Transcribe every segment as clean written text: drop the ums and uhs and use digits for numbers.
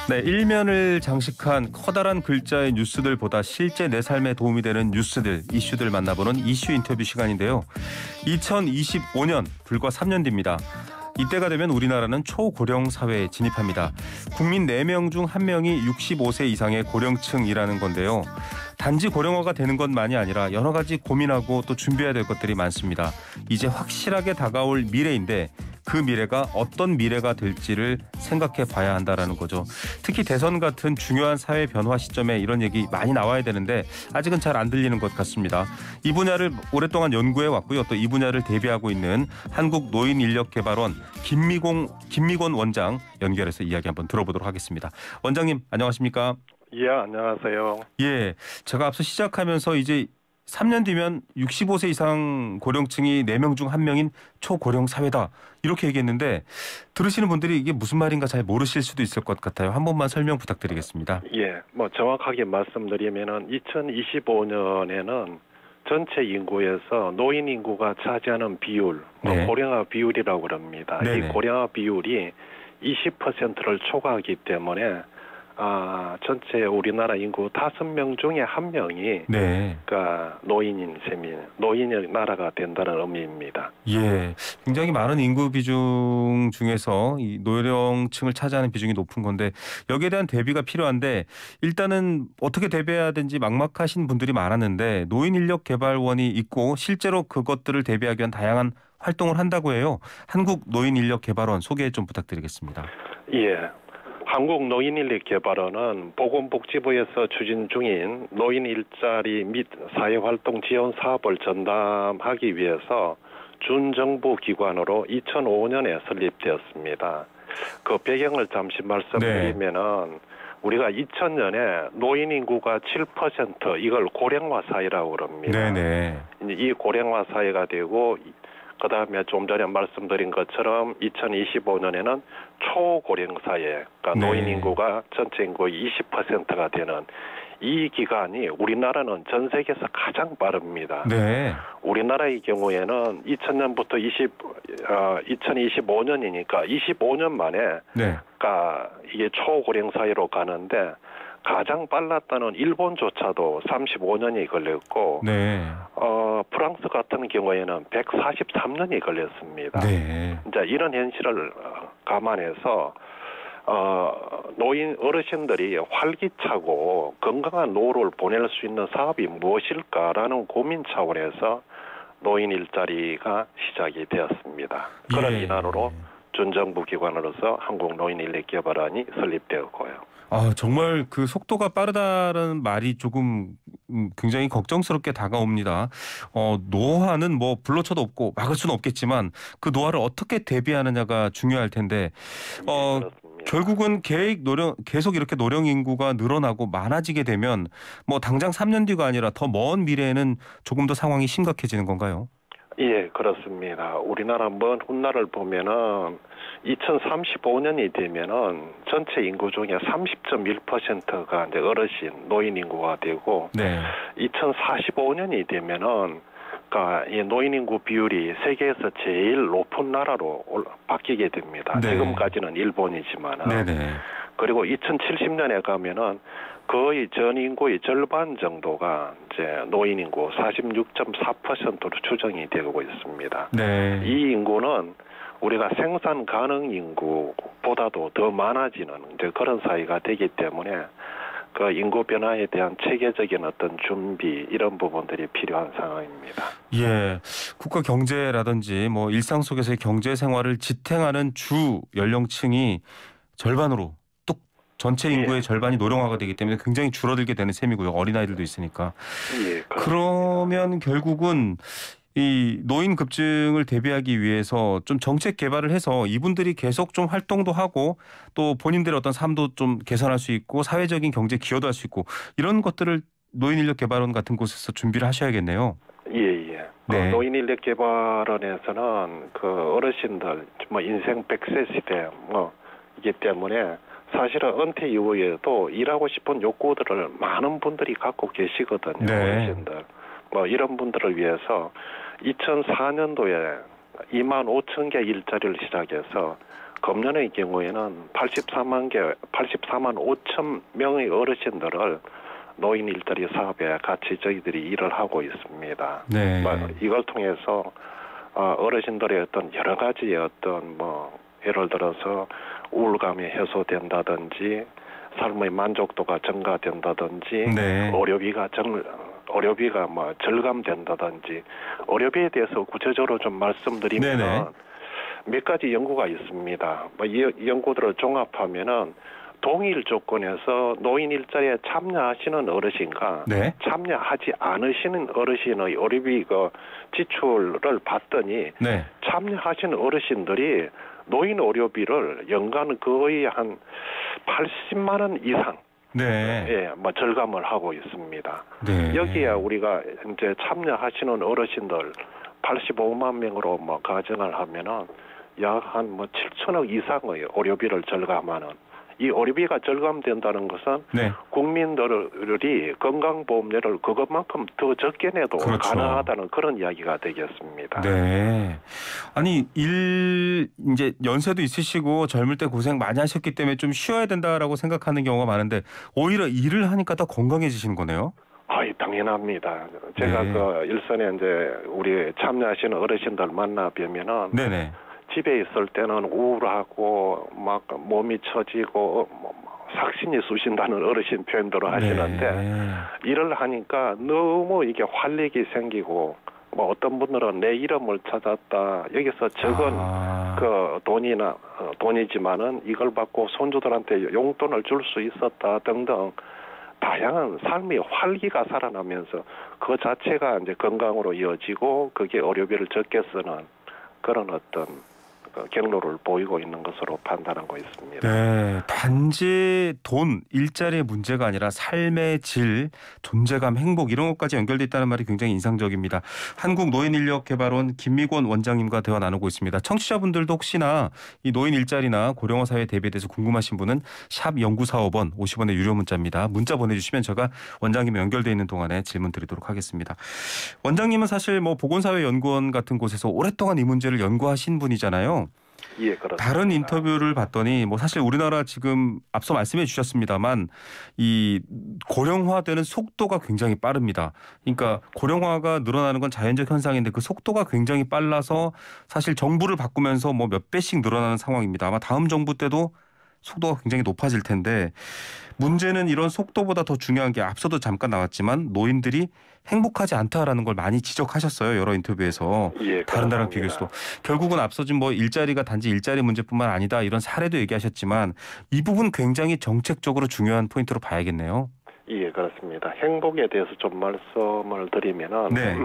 네, 일면을 장식한 커다란 글자의 뉴스들보다 실제 내 삶에 도움이 되는 뉴스들, 이슈들 만나보는 이슈 인터뷰 시간인데요. 2025년, 불과 3년 뒤입니다. 이때가 되면 우리나라는 초고령 사회에 진입합니다. 국민 4명 중 1명이 65세 이상의 고령층이라는 건데요. 단지 고령화가 되는 것만이 아니라 여러 가지 고민하고 또 준비해야 될 것들이 많습니다. 이제 확실하게 다가올 미래인데 그 미래가 어떤 미래가 될지를 생각해 봐야 한다는 거죠. 특히 대선 같은 중요한 사회 변화 시점에 이런 얘기 많이 나와야 되는데 아직은 잘 안 들리는 것 같습니다. 이 분야를 오랫동안 연구해 왔고요. 또 이 분야를 대비하고 있는 한국노인인력개발원 김미곤 원장 연결해서 이야기 한번 들어보도록 하겠습니다. 원장님 안녕하십니까? 예, 안녕하세요. 예, 제가 앞서 시작하면서 이제 3년 뒤면 65세 이상 고령층이 4명 중 1명인 초고령 사회다. 이렇게 얘기했는데 들으시는 분들이 이게 무슨 말인가 잘 모르실 수도 있을 것 같아요. 한 번만 설명 부탁드리겠습니다. 예, 정확하게 말씀드리면은 2025년에는 전체 인구에서 노인 인구가 차지하는 비율, 네. 고령화 비율이라고 그럽니다. 네네. 이 고령화 비율이 20%를 초과하기 때문에 전체 우리나라 인구 5명 중에 1명이 네. 그러니까 노인인 셈이 노인의 나라가 된다는 의미입니다. 예, 굉장히 많은 인구 비중 중에서 이 노령층을 차지하는 비중이 높은 건데 여기에 대한 대비가 필요한데 일단은 어떻게 대비해야 되는지 막막하신 분들이 많았는데 노인인력개발원이 있고 실제로 그것들을 대비하기 위한 다양한 활동을 한다고 해요. 한국노인인력개발원 소개 좀 부탁드리겠습니다. 예. 한국노인인력개발원은 보건복지부에서 추진 중인 노인 일자리 및 사회활동 지원 사업을 전담하기 위해서 준정부 기관으로 2005년에 설립되었습니다. 그 배경을 잠시 말씀드리면은 우리가 2000년에 노인 인구가 7% 이걸 고령화 사회라고 그럽니다. 네네. 이 고령화 사회가 되고 그다음에 좀 전에 말씀드린 것처럼 2025년에는 초고령 사회, 그러니까 네. 노인 인구가 전체 인구의 20%가 되는 이 기간이 우리나라는 전 세계에서 가장 빠릅니다. 네. 우리나라의 경우에는 2000년부터 2025년이니까 25년 만에 네. 그러니까 이게 초고령 사회로 가는데 가장 빨랐다는 일본조차도 35년이 걸렸고 네. 프랑스 같은 경우에는 143년이 걸렸습니다. 네. 이제 이런 현실을 감안해서 노인 어르신들이 활기차고 건강한 노후를 보낼 수 있는 사업이 무엇일까라는 고민 차원에서 노인 일자리가 시작이 되었습니다. 그런 예. 일환으로 준정부 기관으로서 한국노인인력개발원이 설립되었고요. 정말 그 속도가 빠르다는 말이 조금 굉장히 걱정스럽게 다가옵니다. 노화는 뭐 불로쳐도 없고 막을 수는 없겠지만 그 노화를 어떻게 대비하느냐가 중요할 텐데 결국은 계속 이렇게 노령 인구가 늘어나고 많아지게 되면 뭐 당장 3년 뒤가 아니라 더 먼 미래에는 조금 더 상황이 심각해지는 건가요? 예, 그렇습니다. 우리나라 먼 훗날을 보면은 2035년이 되면은 전체 인구 중에 30.1%가 이제 어르신 노인 인구가 되고, 네. 2045년이 되면은 그러니까 이 노인 인구 비율이 세계에서 제일 높은 나라로 바뀌게 됩니다. 네. 지금까지는 일본이지만은. 네네. 그리고 2070년에 가면은 거의 전 인구의 절반 정도가 이제 노인 인구 46.4%로 추정이 되고 있습니다. 네. 이 인구는 우리가 생산 가능 인구보다도 더 많아지는 이제 그런 사회가 되기 때문에 그 인구 변화에 대한 체계적인 어떤 준비 이런 부분들이 필요한 상황입니다. 예, 국가 경제라든지 뭐 일상 속에서의 경제 생활을 지탱하는 주 연령층이 절반으로 뚝 전체 인구의 절반이 노령화가 되기 때문에 굉장히 줄어들게 되는 셈이고요. 어린아이들도 있으니까. 예, 그러면 결국은 이 노인 급증을 대비하기 위해서 좀 정책 개발을 해서 이분들이 계속 좀 활동도 하고 또 본인들의 어떤 삶도 좀 개선할 수 있고 사회적인 경제 기여도 할 수 있고 이런 것들을 노인인력개발원 같은 곳에서 준비를 하셔야겠네요. 예. 네. 노인인력개발원에서는 그 어르신들 뭐 인생 100세 시대 이기 때문에 사실은 은퇴 이후에도 일하고 싶은 욕구들을 많은 분들이 갖고 계시거든요. 네. 어르신들. 뭐 이런 분들을 위해서 2004년도에 2만 5천 개 일자리를 시작해서 금년의 경우에는 84만 5천 명의 어르신들을 노인 일자리 사업에 같이 저희들이 일을 하고 있습니다. 네. 이걸 통해서 어르신들의 어떤 여러 가지의 어떤 뭐 예를 들어서 우울감이 해소된다든지 삶의 만족도가 증가된다든지 네. 의료비가 뭐 절감된다든지 의료비에 대해서 구체적으로 좀 말씀드리면 네네. 몇 가지 연구가 있습니다. 뭐 이 연구들을 종합하면은 동일 조건에서 노인 일자리에 참여하시는 어르신과 네. 참여하지 않으시는 어르신의 의료비 지출을 봤더니 네. 참여하시는 어르신들이 노인 의료비를 연간 거의 한 80만 원 이상 네. 뭐 절감을 하고 있습니다. 네. 여기에 우리가 이제 참여하시는 어르신들 85만 명으로 뭐 가정을 하면은 약 한 뭐 7천억 이상의 의료비를 절감하는 이 의료비가 절감된다는 것은 네. 국민들이 건강보험료를 그것만큼 더 적게 내도 그렇죠. 가능하다는 그런 이야기가 되겠습니다. 네. 아니 이제 연세도 있으시고 젊을 때 고생 많이 하셨기 때문에 좀 쉬어야 된다라고 생각하는 경우가 많은데 오히려 일을 하니까 더 건강해지시는 거네요. 당연합니다. 제가 네. 그 일선에 이제 우리 참여하시는 어르신들 만나 뵈면은 네네. 집에 있을 때는 우울하고 막 몸이 처지고 삭신이 쑤신다는 어르신 표현들을 하시는데 네. 일을 하니까 너무 이게 활력이 생기고 뭐 어떤 분들은 내 이름을 찾았다. 여기서 적은 그 돈이지만은 이걸 받고 손주들한테 용돈을 줄 수 있었다 등등 다양한 삶의 활기가 살아나면서 그 자체가 이제 건강으로 이어지고 그게 의료비를 적게 쓰는 그런 어떤 경로를 보이고 있는 것으로 판단하고 있습니다. 네, 단지 돈, 일자리의 문제가 아니라 삶의 질, 존재감, 행복 이런 것까지 연결돼 있다는 말이 굉장히 인상적입니다. 한국노인인력개발원 김미권 원장님과 대화 나누고 있습니다. 청취자분들도 혹시나 이 노인 일자리나 고령화 사회 대비에 대해서 궁금하신 분은 샵 0945번 50원의 유료 문자입니다. 문자 보내주시면 제가 원장님이 연결돼 있는 동안에 질문 드리도록 하겠습니다. 원장님은 사실 뭐 보건사회연구원 같은 곳에서 오랫동안 이 문제를 연구하신 분이잖아요. 예, 그렇습니다. 다른 인터뷰를 봤더니 뭐 사실 우리나라 지금 앞서 말씀해 주셨습니다만 이 고령화되는 속도가 굉장히 빠릅니다. 그러니까 고령화가 늘어나는 건 자연적 현상인데 그 속도가 굉장히 빨라서 사실 정부를 바꾸면서 뭐 몇 배씩 늘어나는 상황입니다. 아마 다음 정부 때도 속도가 굉장히 높아질 텐데 문제는 이런 속도보다 더 중요한 게 앞서도 잠깐 나왔지만 노인들이 행복하지 않다라는 걸 많이 지적하셨어요. 여러 인터뷰에서. 예, 다른 나라랑 비교해서도. 결국은 앞서 좀 뭐 일자리가 단지 일자리 문제뿐만 아니다 이런 사례도 얘기하셨지만 이 부분 굉장히 정책적으로 중요한 포인트로 봐야겠네요. 예, 그렇습니다. 행복에 대해서 좀 말씀을 드리면은 네.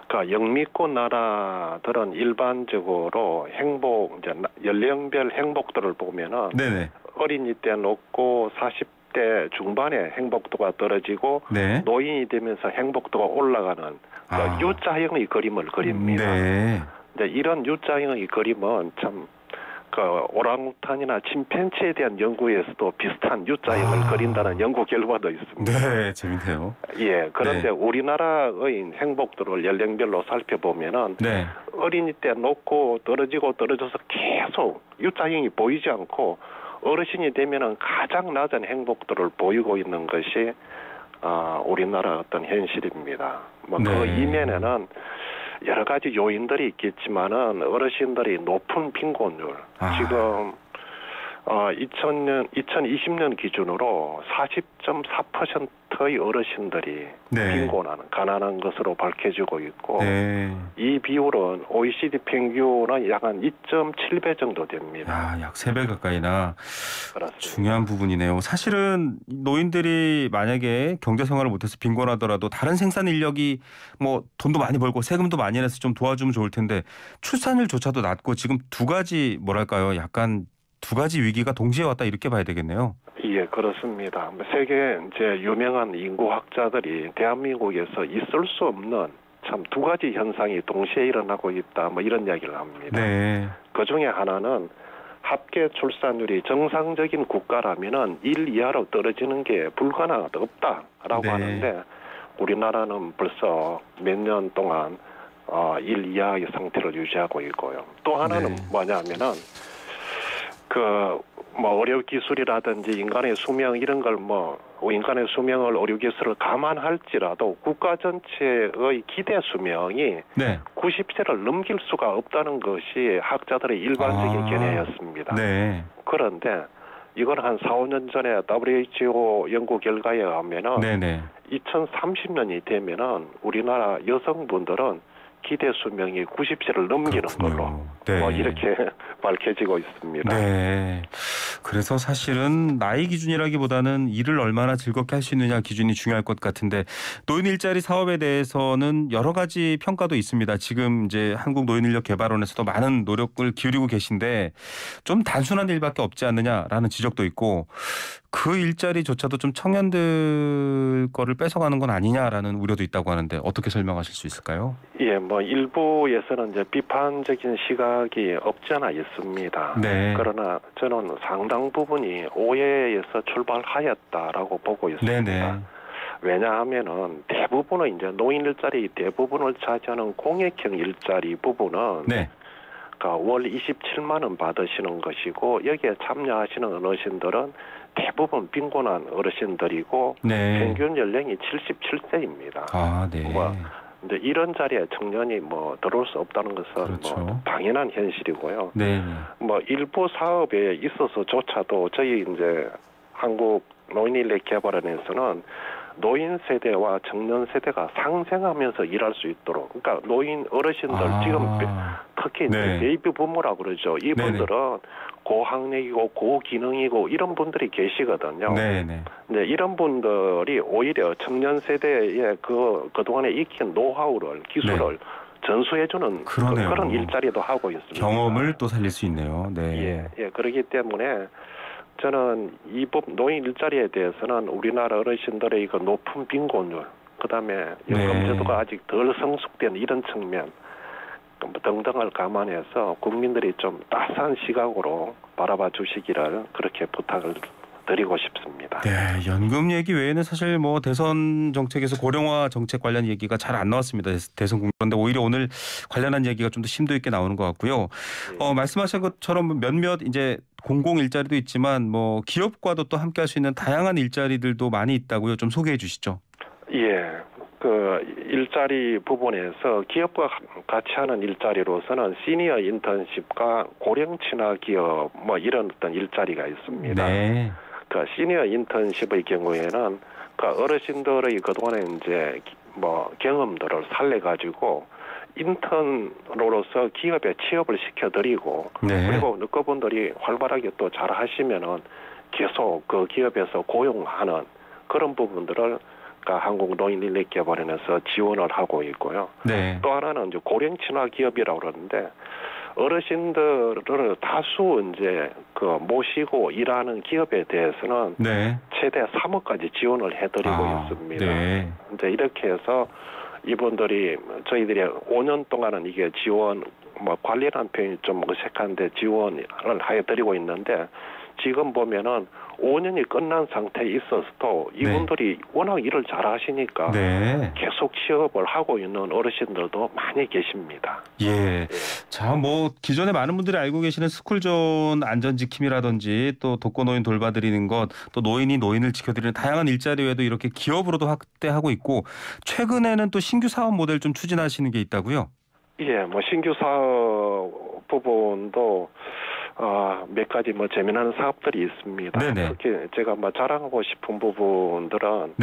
그러니까 영미권 나라들은 일반적으로 행복 이제 연령별 행복도를 보면은 네네. 어린이 때 높고 40대 중반에 행복도가 떨어지고 네. 노인이 되면서 행복도가 올라가는 그 U자형의 그림을 그립니다. 네. 근데 이런 U자형의 그림은 참 그 오랑우탄이나 침팬지에 대한 연구에서도 비슷한 U자형을 그린다는 연구 결과도 있습니다. 네, 재밌네요. 예, 그런데 네. 우리나라의 행복도를 연령별로 살펴보면은 네. 어린이 때 높고 떨어져서 계속 U자형이 보이지 않고 어르신이 되면은 가장 낮은 행복도를 보이고 있는 것이 우리나라 어떤 현실입니다. 뭐 그 네. 이면에는 여러 가지 요인들이 있겠지만은 어르신들이 높은 빈곤율 지금 2020년 기준으로 40.4%의 어르신들이 네. 빈곤하는 가난한 것으로 밝혀지고 있고 네. 이 비율은 OECD 평균은 약 한 2.7배 정도 됩니다. 약 3배 가까이나 그렇습니다. 중요한 부분이네요. 사실은 노인들이 만약에 경제생활을 못해서 빈곤하더라도 다른 생산 인력이 뭐 돈도 많이 벌고 세금도 많이 내서 좀 도와주면 좋을 텐데 출산율조차도 낮고 지금 두 가지 뭐랄까요? 약간 두 가지 위기가 동시에 왔다 이렇게 봐야 되겠네요. 예, 그렇습니다. 세계 이제 유명한 인구학자들이 대한민국에서 있을 수 없는 참 두 가지 현상이 동시에 일어나고 있다. 뭐 이런 이야기를 합니다. 네. 그 중에 하나는 합계 출산율이 정상적인 국가라면은 1 이하로 떨어지는 게 불가능하다 없다라고 네. 하는데 우리나라는 벌써 몇 년 동안 1 이하의 상태를 유지하고 있고요. 또 하나는 네. 뭐냐면은 뭐 의료 기술이라든지 인간의 수명 이런 걸 인간의 수명을 의료 기술을 감안할지라도 국가 전체의 기대 수명이 네. 90세를 넘길 수가 없다는 것이 학자들의 일반적인 견해였습니다. 네. 그런데 이건 한 4, 5년 전에 WHO 연구 결과에 의하면은 네네. 2030년이 되면은 우리나라 여성분들은 기대 수명이 90세를 넘기는 그렇군요. 걸로 네. 이렇게 밝혀지고 있습니다. 네. 그래서 사실은 나이 기준이라기보다는 일을 얼마나 즐겁게 할 수 있느냐 기준이 중요할 것 같은데 노인 일자리 사업에 대해서는 여러 가지 평가도 있습니다. 지금 이제 한국노인인력개발원에서도 많은 노력을 기울이고 계신데 좀 단순한 일밖에 없지 않느냐라는 지적도 있고 그 일자리조차도 좀 청년들 거를 뺏어가는 건 아니냐라는 우려도 있다고 하는데 어떻게 설명하실 수 있을까요? 예, 일부에서는 이제 비판적인 시각이 없지 않아 있습니다. 네. 그러나 저는 상당 부분이 오해에서 출발하였다라고 보고 있습니다. 네네. 왜냐하면은 대부분의 이제 노인 일자리 대부분을 차지하는 공익형 일자리 부분은 네. 그러니까 월 27만 원 받으시는 것이고 여기에 참여하시는 어르신들은 대부분 빈곤한 어르신들이고 네. 평균 연령이 77세입니다. 아, 네. 근데 이런 자리에 청년이 들어올 수 없다는 것은 그렇죠. 당연한 현실이고요. 네. 일부 사업에 있어서조차도 저희 이제 한국 노인인력개발원에서는 노인 세대와 청년 세대가 상생하면서 일할 수 있도록, 그러니까 노인 어르신들 지금 특히 이제 네. 베이비 부모라고 그러죠. 이분들은 고학력이고 고기능이고 이런 분들이 계시거든요. 네네. 네, 이런 분들이 오히려 청년 세대의 그동안에 익힌 노하우를, 기술을 전수해주는 그러네요. 그런 일자리도 하고 있습니다. 경험을 또 살릴 수 있네요. 네. 예, 그렇기 때문에 저는 이 노인 일자리에 대해서는 우리나라 어르신들의 이거 높은 빈곤율, 그다음에 연금제도가 아직 덜 성숙된 이런 측면 등등을 감안해서 국민들이 좀 따스한 시각으로 바라봐 주시기를 그렇게 부탁을 드리고 싶습니다. 네, 연금 얘기 외에는 사실 대선 정책에서 고령화 정책 관련 얘기가 잘 안 나왔습니다. 대선 국면. 그런데 오히려 오늘 관련한 얘기가 좀 더 심도 있게 나오는 것 같고요. 말씀하신 것처럼 몇몇 이제 공공 일자리도 있지만 기업과도 또 함께 할 수 있는 다양한 일자리들도 많이 있다고요. 좀 소개해 주시죠. 예. 일자리 부분에서 기업과 같이 하는 일자리로서는 시니어 인턴십과 고령 친화 기업 이런 어떤 일자리가 있습니다. 네. 시니어 인턴십의 경우에는 어르신들의 그동안에 이제 경험들을 살려가지고 인턴으로서 기업에 취업을 시켜드리고 그리고 그분들이 활발하게 또 잘 하시면은 계속 그 기업에서 고용하는 그런 부분들을 한국노인인력개발원에서 지원을 하고 있고요. 네. 또 하나는 이제 고령 친화 기업이라고 그러는데 어르신들을 다수 이제 모시고 일하는 기업에 대해서는 최대 3억까지 지원을 해드리고 있습니다. 네. 이제 이렇게 해서 이분들이 저희들이 5년 동안은 이게 지원 관리라는 표현이 좀 어색한데 지원을 해드리고 있는데 지금 보면은 5년이 끝난 상태에 있어서도 이분들이 워낙 일을 잘 하시니까 계속 취업을 하고 있는 어르신들도 많이 계십니다. 예. 자, 기존에 많은 분들이 알고 계시는 스쿨존 안전지킴이라든지 또 독거노인 돌봐드리는 것, 또 노인이 노인을 지켜드리는 다양한 일자리 외에도 이렇게 기업으로도 확대하고 있고 최근에는 또 신규 사업 모델 좀 추진하시는 게 있다고요? 예, 신규 사업 부분도 몇 가지 재미나는 사업들이 있습니다. 특히 제가 자랑하고 싶은 부분들은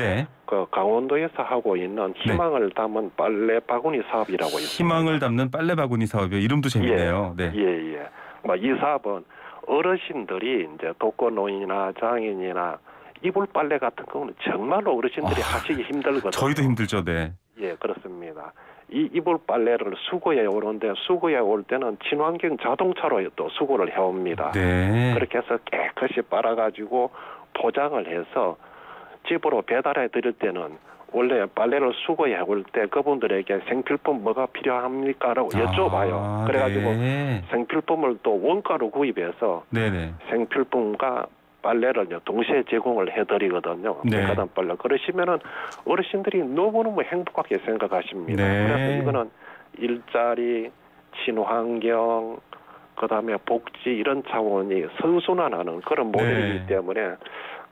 강원도에서 하고 있는 희망을 담은 빨래 바구니 사업이라고 있습니다. 희망을 담는 빨래 바구니 사업이요. 이름도 재밌네요. 예. 이 사업은 어르신들이 이제 독거노인이나 장애인이나 이불 빨래 같은 경우는 정말로 어르신들이 하시기 힘들거든요. 저희도 힘들죠, 네. 예, 그렇습니다. 이 이불 빨래를 수거해 오는데 수거해 올 때는 친환경 자동차로 또 수거를 해옵니다. 그렇게 해서 깨끗이 빨아가지고 포장을 해서 집으로 배달해 드릴 때는 원래 빨래를 수거해 올 때 그분들에게 생필품 뭐가 필요합니까? 라고 여쭤봐요. 그래가지고 생필품을 또 원가로 구입해서 생필품과 빨래를 동시에 제공을 해드리거든요. 네. 백화점 빨래. 그러시면은 어르신들이 너무너무 행복하게 생각하십니다. 네. 그래서 이거는 일자리, 친환경, 그다음에 복지 이런 차원이 선순환하는 그런 모델이기 네. 때문에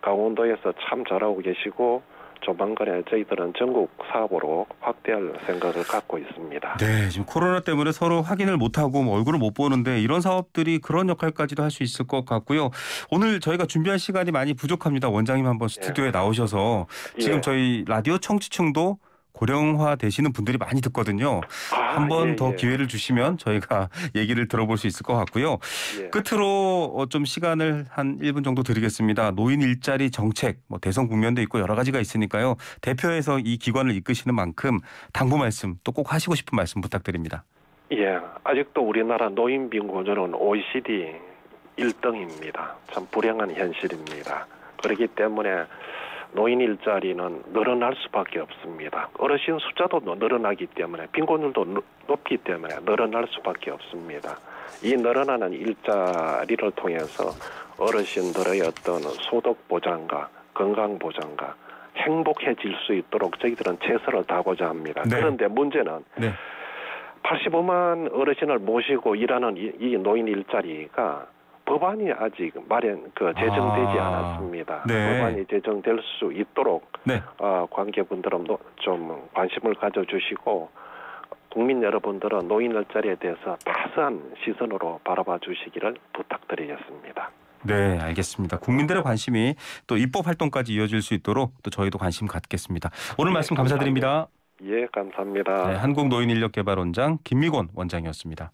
강원도에서 참 잘하고 계시고 조만간에 저희들은 전국 사업으로 확대할 생각을 갖고 있습니다. 네, 지금 코로나 때문에 서로 확인을 못하고 얼굴을 못 보는데 이런 사업들이 그런 역할까지도 할 수 있을 것 같고요. 오늘 저희가 준비한 시간이 많이 부족합니다. 원장님 한번 스튜디오에 나오셔서 지금 예. 저희 라디오 청취층도 고령화 되시는 분들이 많이 듣거든요. 한 번 더 기회를 주시면 저희가 얘기를 들어볼 수 있을 것 같고요. 예. 끝으로 좀 시간을 한 1분 정도 드리겠습니다. 노인 일자리 정책, 대선 국면도 있고 여러 가지가 있으니까요. 대표에서 이 기관을 이끄시는 만큼 당부 말씀 또 꼭 하시고 싶은 말씀 부탁드립니다. 예, 아직도 우리나라 노인 빈곤율은 OECD 1등입니다. 참 불행한 현실입니다. 그렇기 때문에 노인 일자리는 늘어날 수밖에 없습니다. 어르신 숫자도 늘어나기 때문에 빈곤율도 높기 때문에 늘어날 수밖에 없습니다. 이 늘어나는 일자리를 통해서 어르신들의 어떤 소득 보장과 건강 보장과 행복해질 수 있도록 저희들은 최선을 다하고자 합니다. 네. 그런데 문제는 네. 85만 어르신을 모시고 일하는 이 노인 일자리가 법안이 아직 제정되지 않았습니다. 네. 법안이 제정될 수 있도록 네. 관계분들은 좀 관심을 가져주시고 국민 여러분들은 노인 일자리에 대해서 따스한 시선으로 바라봐 주시기를 부탁드리겠습니다. 네, 알겠습니다. 국민들의 관심이 또 입법 활동까지 이어질 수 있도록 또 저희도 관심 갖겠습니다. 오늘 말씀 감사드립니다. 예, 감사합니다. 네, 한국노인인력개발원장 김미곤 원장이었습니다.